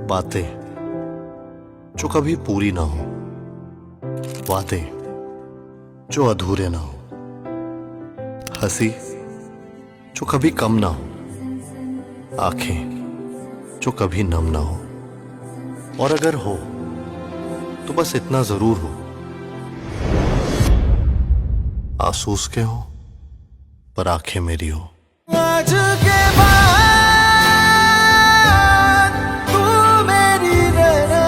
बातें जो कभी पूरी ना हो, वादे जो अधूरे ना हो, हंसी जो कभी कम ना हो, आंखें जो कभी नम ना हो, और अगर हो तो बस इतना जरूर हो, आंसू उसके हो पर आंखें मेरी हो। आज के बाद तू मेरी रहना,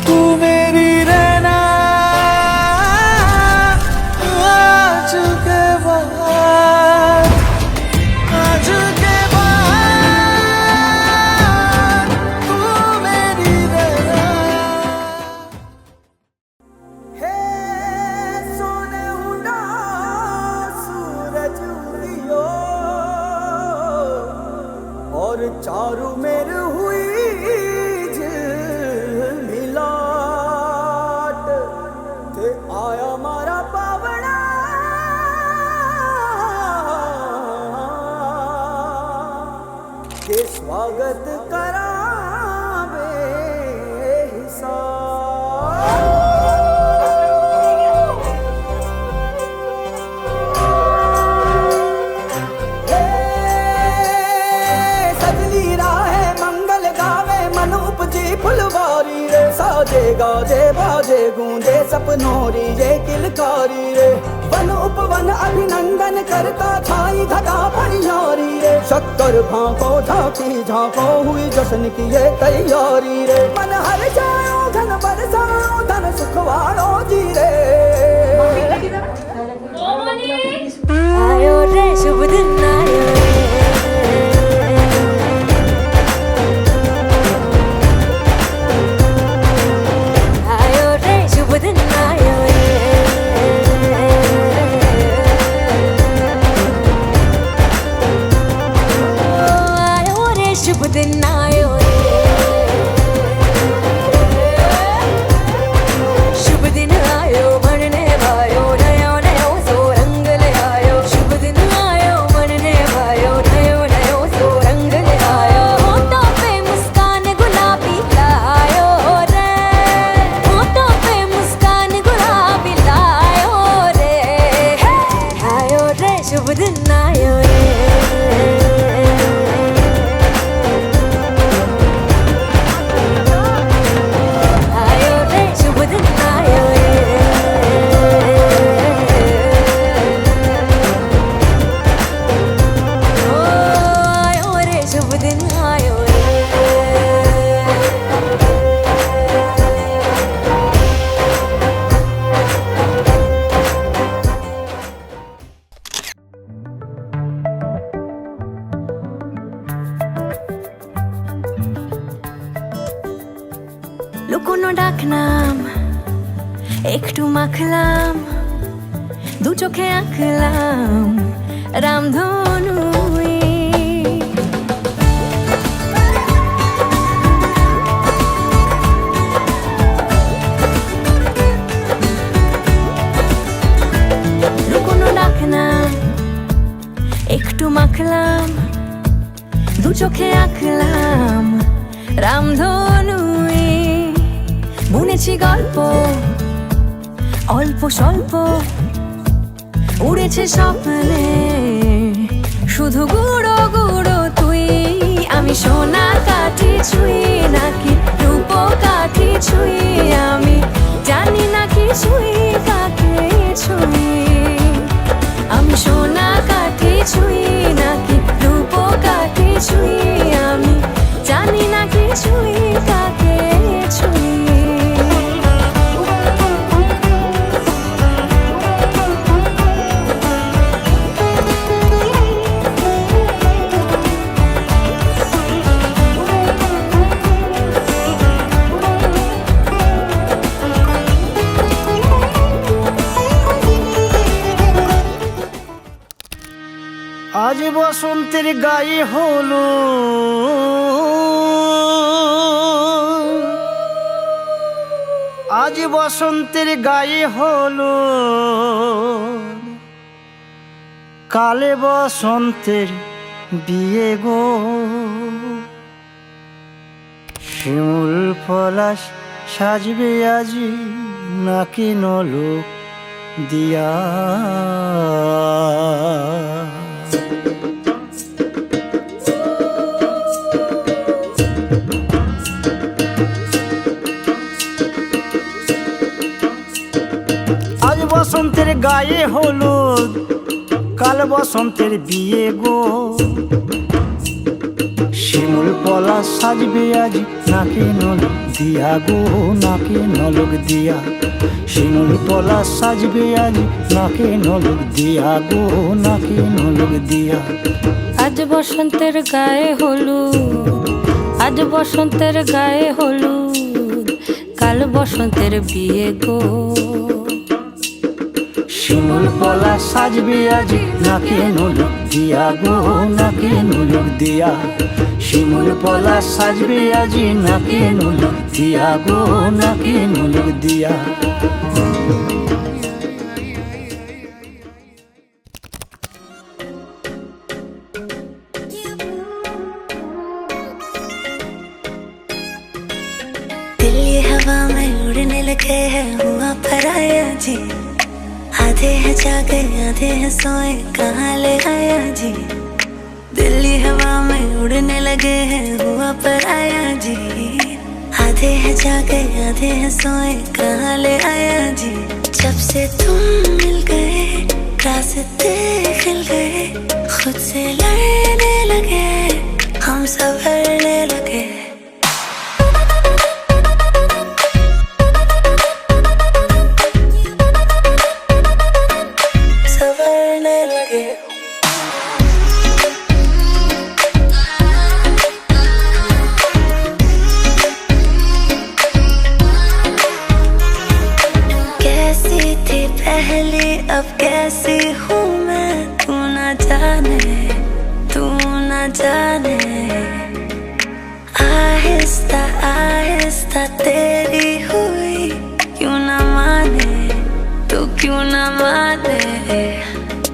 तू मेरी रहना। आज के बाद, आज के बाद तू मेरी रहना। हे सोने उड़ा सूरज उदियो और चारू मेर हुई झिलमिलाट ते आया मारा पावना के स्वागत करावे हिसाब। सजली राहे मंगल गावे मन उपजी फुलवारी रे, साजे गाजे बाजे गूंजे सपनोरी ये किलकारी रे। वन उपवन अभिनंदन करता छाई धगा परियारी रे, शक्कर भांको झांकी झांको हुई जश्न की ये तैयारी रे। मन हर जाओ धन बरसाओ धन सुखवाड़ो जी रे। आयो रे शुभ दिन आयो रे, आयो रे शुभ दिन आयो रे, आयो रे शुभ दिन आयो रे, शुभ दिन आयो बनने वायो नयो नयो सो रंग ले आयो। शुभ दिन आयो बनने वायो नयो नयो सो रंग ले आयो। होठों पे मुस्कान गुलाबी लायो रे, होठों पे मुस्कान गुलाबी लायो रे, आयो रे शुभ दिन आयो रे, आयो रे शुभ दिन आयो रे, ओ आयो रे शुभ दिन आयो रे। লুকোনো ডাকনাম একটু মাখলাম, দু চোখে আঁকলাম রামধনু। লুকোনো ডাকনাম একটু মাখলাম, দু চোখে আঁকলাম রামধনু। বুনেছি গল্প অল্প স্বল্প, উড়েছে স্বপ্নে শুধু গুঁড়ো গুঁড়ো তুই। আমি সোনা কাঠি ছুঁই নাকি রূপ কাঠি ছুঁই, আমি জানি না কি ছুঁই কাকে ছুঁই। আমি সোনা কাঠি ছুঁই নাকি রূপ কাঠি ছুঁই, আমি জানি না কি ছুঁই কাকে ছুঁই। আজ বসন্তের গায়ে হলো আজ বসন্তের গায়ে হলো, কালে বসন্তের বিয়ে গো, শিমুল পলাশ সাজবে আজি নাকি নলক দিয়া। আজ বসন্তের গায়ে হলুদ, কাল বসন্তের বিয়ে গো, শিমুল পলাশ সাজবে আজ নাকে নলক দিয়া গো, নাকে নলক দিয়া। শিমুল পলাশ সাজবে আজ নাকে নলক দিয়া গো, নাকে নলক দিয়া। আজ বসন্তের গায়ে হলুদ, আজ বসন্তের গায়ে হলুদ, কাল বসন্তের বিয়ে গো। শিমুল পলাশ সাজবে আজ নাকে নলক দিয়া গো, নাকে নলক দিয়া। শিমুল পলাশ সাজবে আজ নাকে নলক দিয়া গো, নাকে নলক দিয়া। दिल ये हवा में उड़ने लगे हैं, हुआ पराया जी। आधे हैं जागे आधे हैं सोए, कहाँ ले आया जी। दिल ये हवा में उड़ने लगे हैं, हुआ पराया जी। आधे हैं जागे आधे हैं सोए, कहाँ ले आया जी। जब से तुम मिल गए रास्ते खिल गए, खुद से लड़ने लगे हम संभलने लगे। संभलने लगे। कैसी थी पहले अब कैसी हूँ मैं, तू ना जाने, तू ना जाने। आहिस्ता आहिस्ता तेरी हुई, क्यों ना माने, तू क्यों ना माने।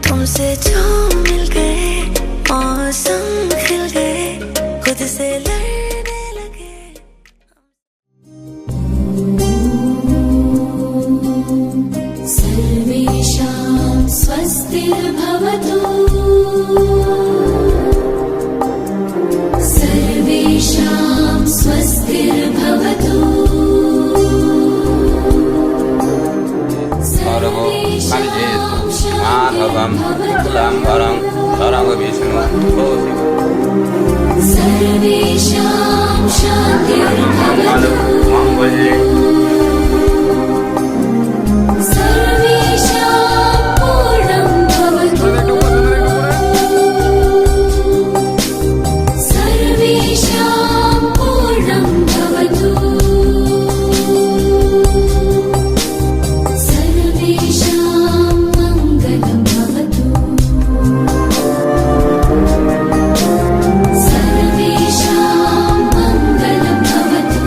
तुमसे जो मिल गए मौसम खिल गए, खुद से लड़ने लगे। सर्वेषां स्वस्तिर्भवतु, सर्वेषां स्वस्तिर्भवतु। माधवं शुक्लाम्बरं शरण्यविष्णुं सर्वेषां शान्तिर्भवतु, सर्वेषां पूर्णं भवतु, सर्वेषां पूर्णं भवतु, सर्वेषां मङ्गलं भवतु, सर्वेषां मङ्गलं भवतु।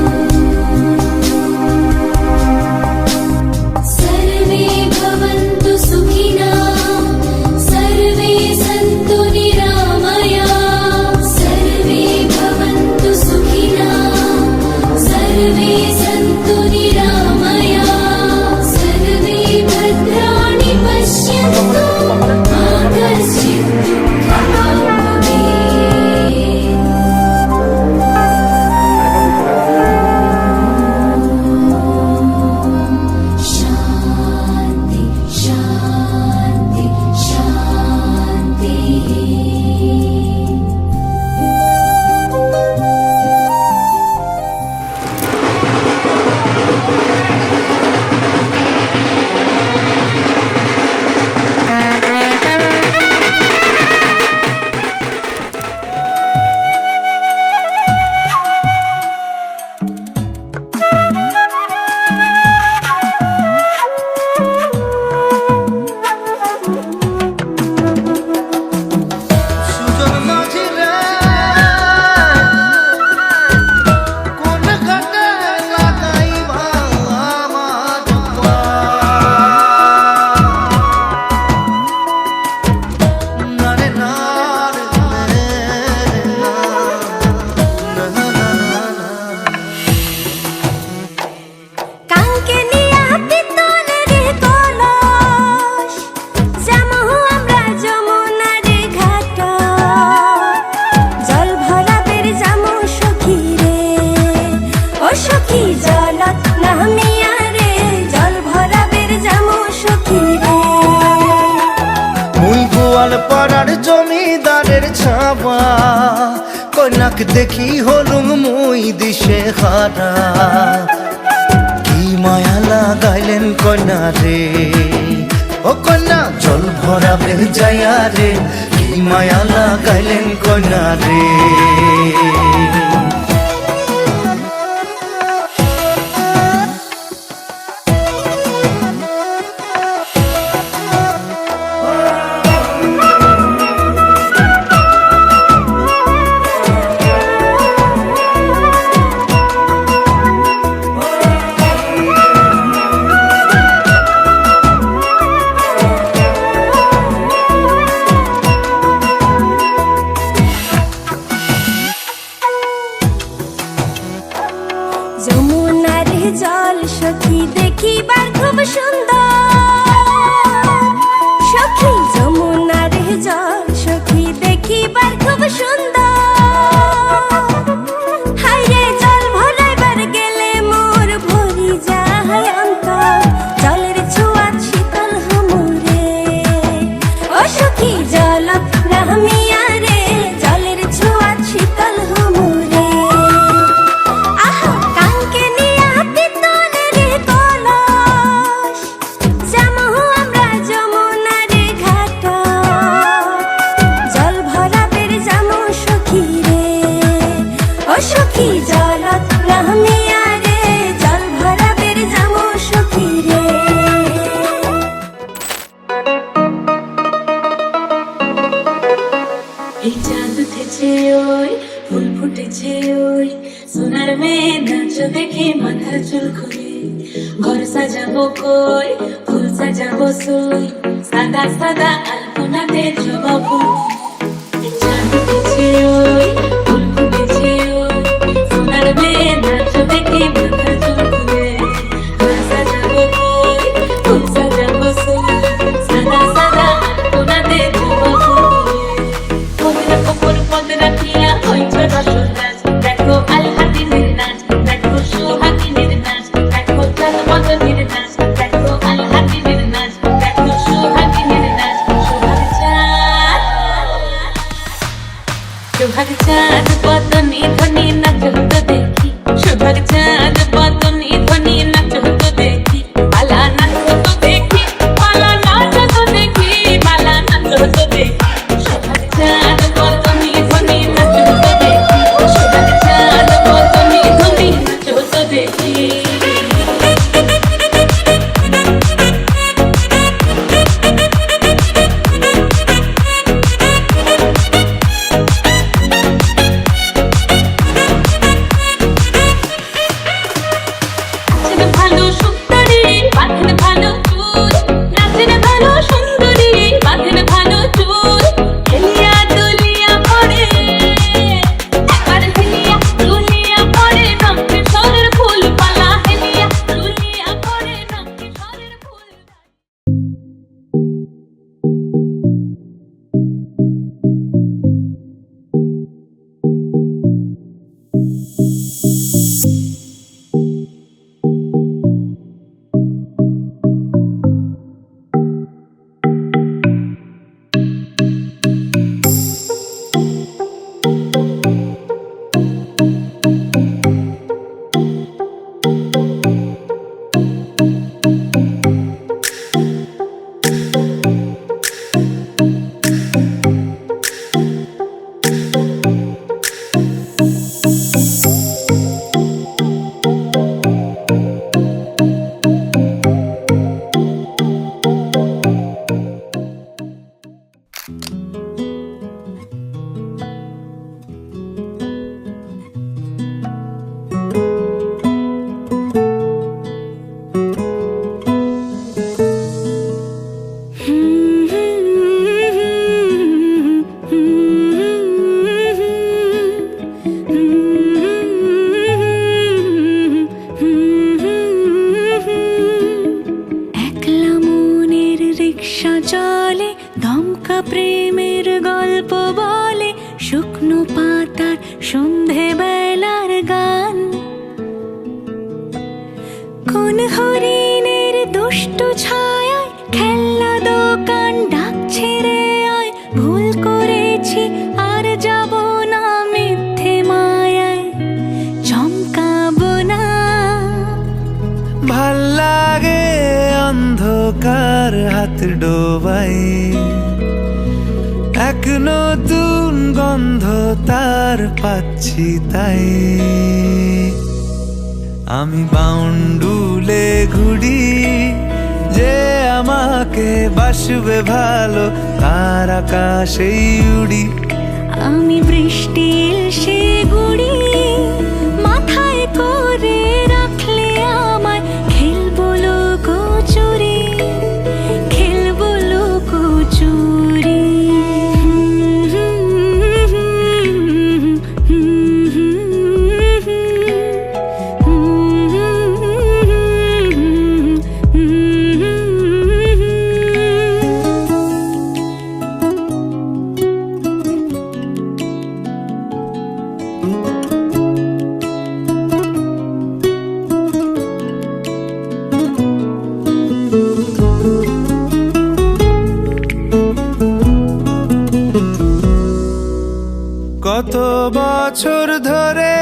গোয়াল পাড়ার জমিদারের ছাবা কন্যাক দেখি হলুম মুই দিশে হারা কি মায়া লাগাইলেন কন্যা রে ও কন্যা জল ভরাবে যায়া রে কি মায়া লাগাইলেন কন্যা রে যমুনার জল সখী দেখিবার খুব সুন্দর সখী যমুনার জল সখী দেখিবার খুব সুন্দর হায়রে জল ভরাইবার গেলে মোর ভরি যায় অন্তর জলের ছোঁয়া শীতল হুমুরে ও সখী জল নামিয়া রে জলের ছোঁয়া শীতল হুমুরে সখী জলত নামিয়া রে জল ভরাবের যামো সখী রে এই চাঁদ উঠেছে ওই ফুল ফুটেছে ওই সোনার মেয়ে নাচ দেখে মাথার চুল খুলে ঘর সাজাবো কই ফুল সাজাবো সই সাদা সাদা আলপনাতে জবা ফুল এই চাঁদ উঠেছে ওই ফুল ফুটেছে ওই সোনার মেয়ে নাচ দেখে মাথার চুল খুলে ঘর সাজাবো কই ফুল সাজাবো সই সাদা সাদা আলপনাতে জবা ফুল পদরা কপর পদরা কিয়া হইছে রসরাজ দেখো আলহাদিনের নাচ দেখো সোহাগিনীর নাচ দেখো চাঁদ মদনের নাচ দেখো আলহাদিনের নাচ দেখো সোহাগিনীর নাচ সোহাগ চাঁদ পদনি ধ্বনি নাচ হতো দেখি সোহাগ চাঁদ পদনি ধ্বনি নাচ হতো দেখি পালা নাচ হতো দেখি পালা নাচ হতো দেখি পালা নাচ হতো দেখি সোহাগ চাঁদ পদনি ধ্বনি নাচ হতো দেখি সোহাগ চাঁদ পদনি ধ্বনি নাচ হতো দেখি ভালো সুন্দরী বাঁধেন ভালো চুল নাচেন ভালো সুন্দরী বাঁধেন ভালো চুল হেলিয়া দুলিয়া পড়ে একবার হেলিয়া দুলিয়া পড়ে নামতে সরের ফুল পালা হেলিয়া দুলিয়া পড়ে নামতে সরের ফুল সন্ধে বেলার গান কোন হরিণের দুষ্ট ছায়ায় খেলনা দোকান ডাকছে রে রাত ডোবাই, এক নতুন গন্ধ তার পাচ্ছি তাই। আমি বাউন্ডুলে ঘুরি, যে আমাকে বাসবে ভালো তার আকাশেই উড়ি। আমি বৃষ্টির সে গুড়ি, মাথায় করে রাখলে আমায় খেলবো লুকোচুরি, খেলবো লুকোচুরি। কত বছর ধরে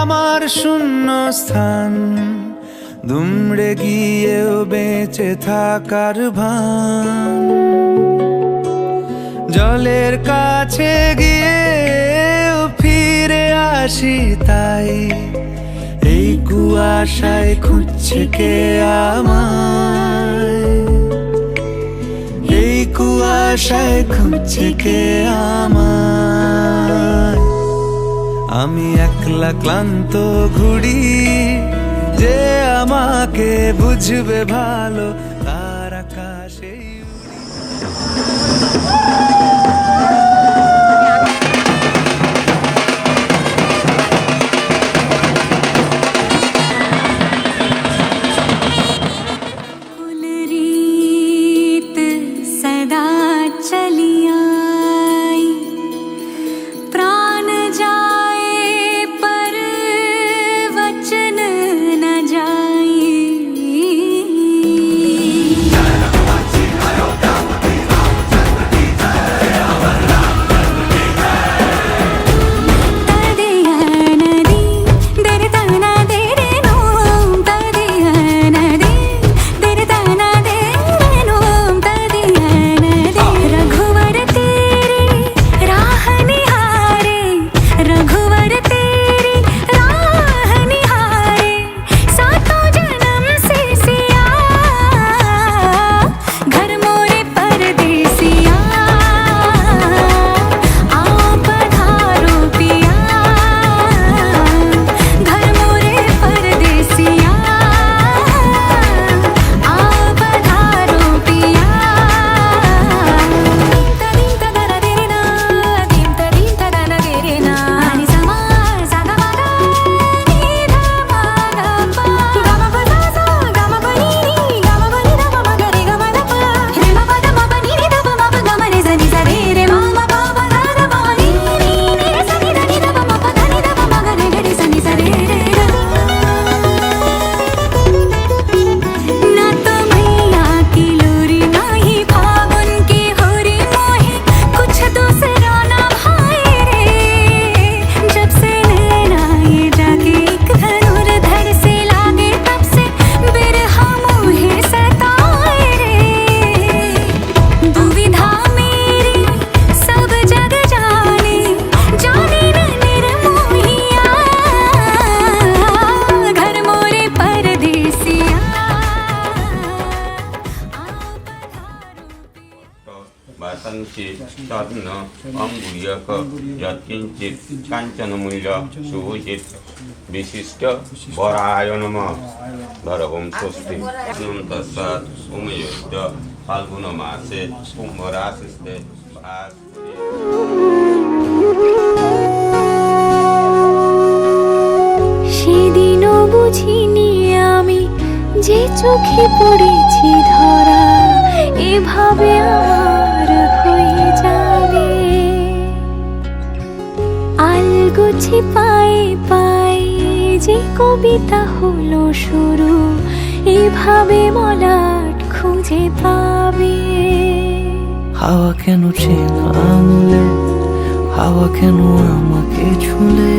আমার শূন্য স্থান, দুমড়ে গিয়েও বেঁচে থাকার ভান। জলের কাছে গিয়েও ফিরে আসি তাই, এই কুয়াশায় খুঁজছে কে আমায়, এই কুয়াশায় খুঁজছে কে আমায়। আমি একলা ক্লান্ত ঘুরি, যে আমাকে বুঝবে ভালো তার আকাশেই रीत सदा चली आई, प्राण जाए पर वचन न जाए। तदिया नदी दर तना देरे नोम, तदिया नदी दर तना देरे नोम, तदिया नदी। रघुवर तेरी राह निहारे, रघुवर तेरी राह निहारे, सातों जन्म से सिया, घर मोरे परदेसिया, आओ पधारो पिया, घर मोरे परदेसिया, आओ पधारो पिया। तदीम तदना तेरे ना, दीम तदीम तदना तेरे ना, नि समा सागा मागा नी धा मागा पा, गामा पदा सा गामा बनी नी, गामा बनी धा मा गा रे गा मा धा पा, रे मा पा धा मा बनी नी धा पा मा पा गा मा रे सा नि सा रे रे मा मा पा पा धा धा पा नी नी नी रे सा नि धा नि धा पा मा पा धा नि धा पा मा गा रे गा रे सा नि सा रे रे गा। ना तो मैया की लोरी, ना ही फागुन की होरी, मोहे कुछ दूसरा ना भाई रे। जब से नैना ये जागे एक धनुर्धर से लागे, तब से बिरहा मोहे सताए रे। दुविधा मेरी सब जग जाने, जाने न निर्मोहिया, घर मोरे परदेसिया, आओ पधारो। वासंति तन्न अंगुल्यक यत्किंचित् काञ्चनमूल्य सुभूषित विशिष्ट वराय नमः। धरहं स्वस्ति तस्मात् उमयोश्च फाल्गुनमासे कुम्भराशिस्ते সেদিনও বুঝিনি আমি যে চোখে পড়েছি ধরা, এভাবে আমার হয়ে যাবে। আলগোছে পায়ে পায়ে যে কবিতা হলো শুরু, এভাবে মলাট খুঁজে পাবে। হাওয়া কেন চেনা আঙুলে, হাওয়া কেন আমাকে ছুলে,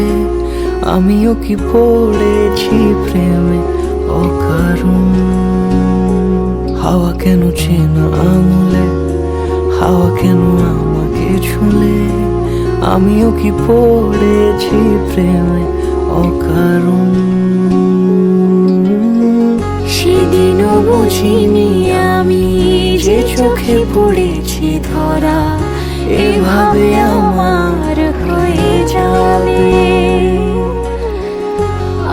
আমিও কি পড়েছি প্রেমে অকারণ। হাওয়া কেন চেনা আঙুলে, হাওয়া কেন আমাকে ছুলে, আমিও কি পড়েছি প্রেমে অকারণ। সেদিনও বুঝিনি আমি যে চোখে পড়েছি ধরা, এভাবে আমার হয়ে যাবে।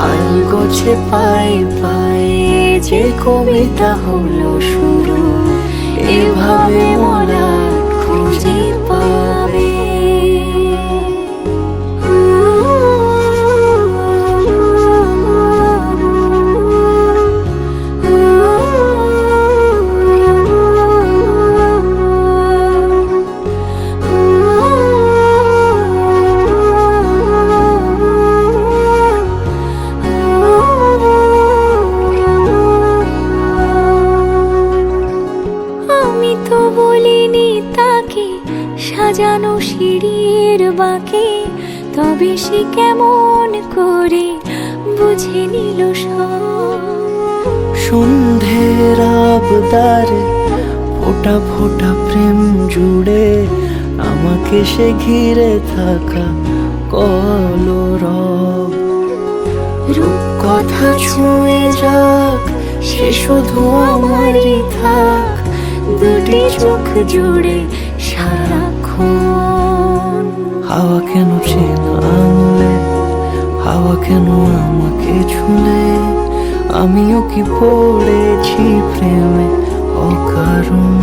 আলগোছে পায়ে পায়ে যে কবিতা হলো শুরু, এভাবে মোরা খুঁজে পাবে। সাজানো সিঁড়ির বাঁকে, তবে সে কেমন করে বুঝে নিল সব। সন্ধ্যের আবদারে ফোঁটা ফোঁটা প্রেম জুড়ে, আমাকে সে ঘিরে থাকা কলরব। রূপকথা ছুঁয়ে যাক, সে শুধু আমারই থাক, দুটি চোখ জুড়ে সারাক্ষণ। হাওয়া কেন চেনা আঙুলে, হাওয়া কেন আমাকে ছুলে, আমিও কি পড়েছি প্রেমে অকারণ।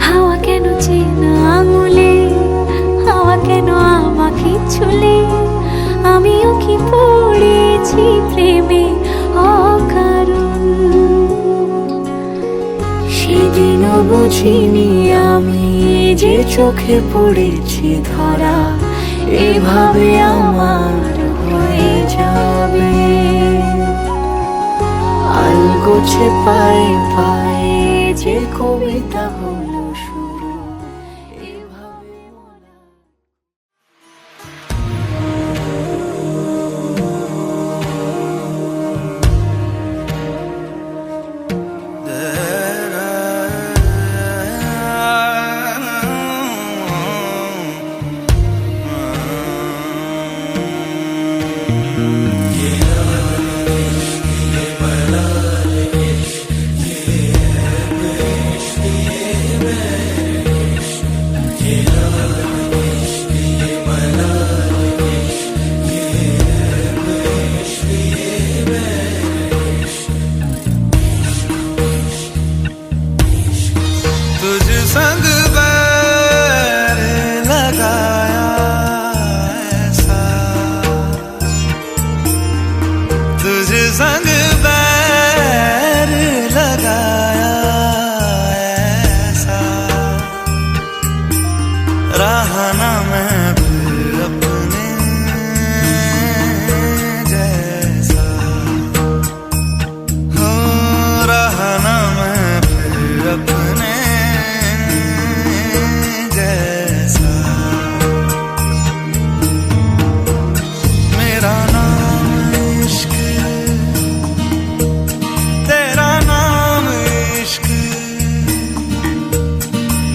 হাওয়া কেন চেনা আঙুলে, হাওয়া কেন আমাকে ছুলে, আমিও কি পড়েছি প্রেমে অকারণ। সেদিনও বুঝিনি আমি যে চোখে পড়েছি ধরা, এভাবে আমার হয়ে যাবে। আলগোছে পায়ে পায়ে যে কবিতা হলো শুরু, এভাবে तुझ संग बैर लगाया ऐसा, तुझ संग बैर लगाया ऐसा, रहा ना मैं फिर अपने जैसा, हो रहा ना मैं फिर अपने जैसा। मेरा नाम इश्क, तेरा नाम इश्क,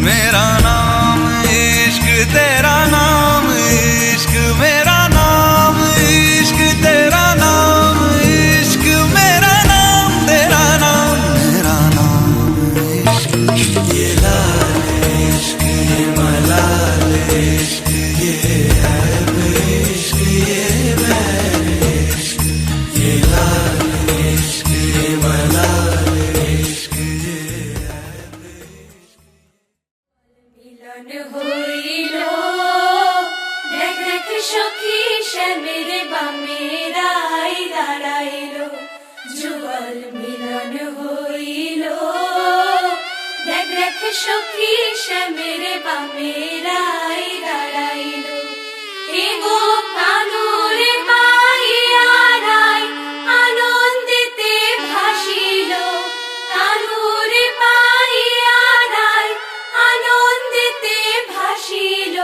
मेरा नाम इश्क, तेरा नाम इश्क, मेरा नाम इश्क, तेरा नाम इश्क, मेरा नाम तेरा नाम, मेरा नाम इश्क। ये लाल इश्क, ये मलाल इश्क, ये ऐब इश्क, ये बैर इश्क, ये लाल इश्क, ये मलाल इश्क, ये মিলন হইল, দেখ দেখ সখী শ্যামের বামে রাই দাঁড়াইল। যুগল মিলন হইল, দেখ দেখ সখী শ্যামের বামে রাই দাঁড়াইল। এগো কানুরে পাইয়া রাই আনন্দেতে ভাসিল, কানুরে পাইয়া রাই আনন্দেতে ভাসিল।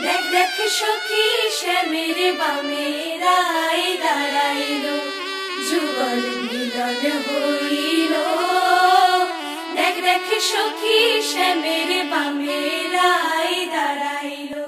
দেখ দেখ সখী শ্যামের বামে রাই দাঁড়াইল। যুগল মিলন হইল, দেখ সখী শ্যামের বামে রাই দাঁড়াইলো।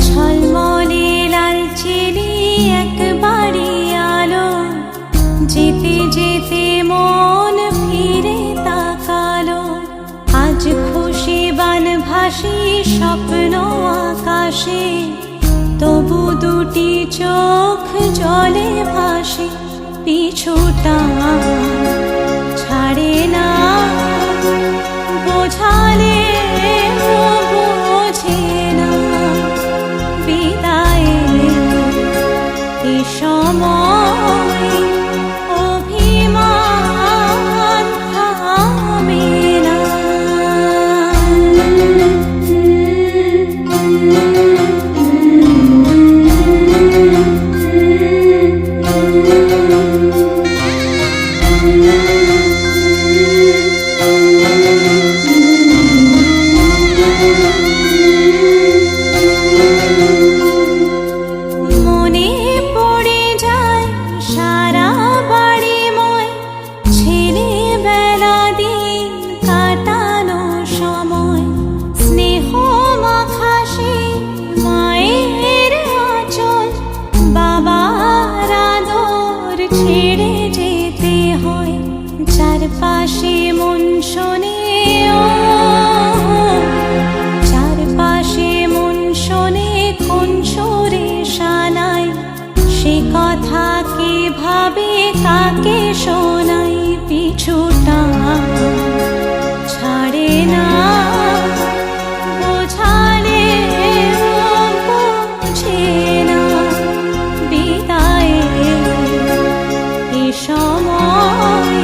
ঝলমলে লাল চিনি একবারে আলো, যেতে যেতে মন ফিরে তাকালো। আজ খুশি বান ভাসি স্বপ্ন আকাশে, তবু দুটি চোখ জলে ভাসে। পিছুটা ছাড়ে না, বোঝালে বোঝে না। বিদায়ের এ সময় অভিমান থামে না। চারপাশে মন শোনে, চারপাশে মন শোনে কোন সুরে শানাই। সে কথা কে ভাবে কাকে শোনাই। পিছুটা ছাড়ে না, বোঝালে বোঝে না। বিদায়ের এ সময়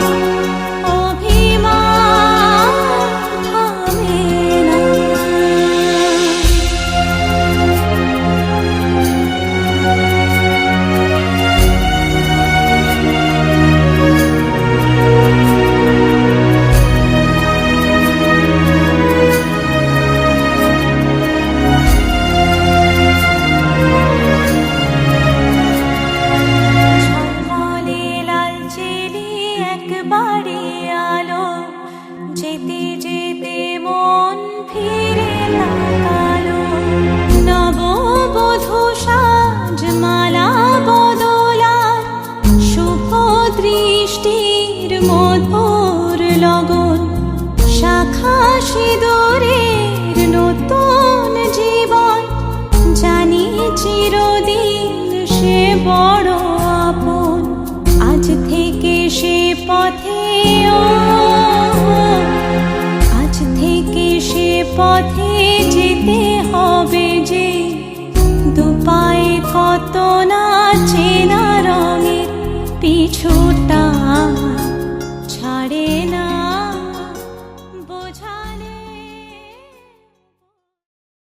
একবারে আলো, যেতে যেতে মন ফিরে তাকালো। নববধূ সাজ মালা বদলার, শুভ দৃষ্টির মধুর লগন। শাখা সিঁদুরের নতুন জীবন, জানি চিরদিন সে বড় আপন। আজ থেকে সে পথে, আজ থেকে সে পথে যেতে হবে যে। দুপায়ে কত না চেনা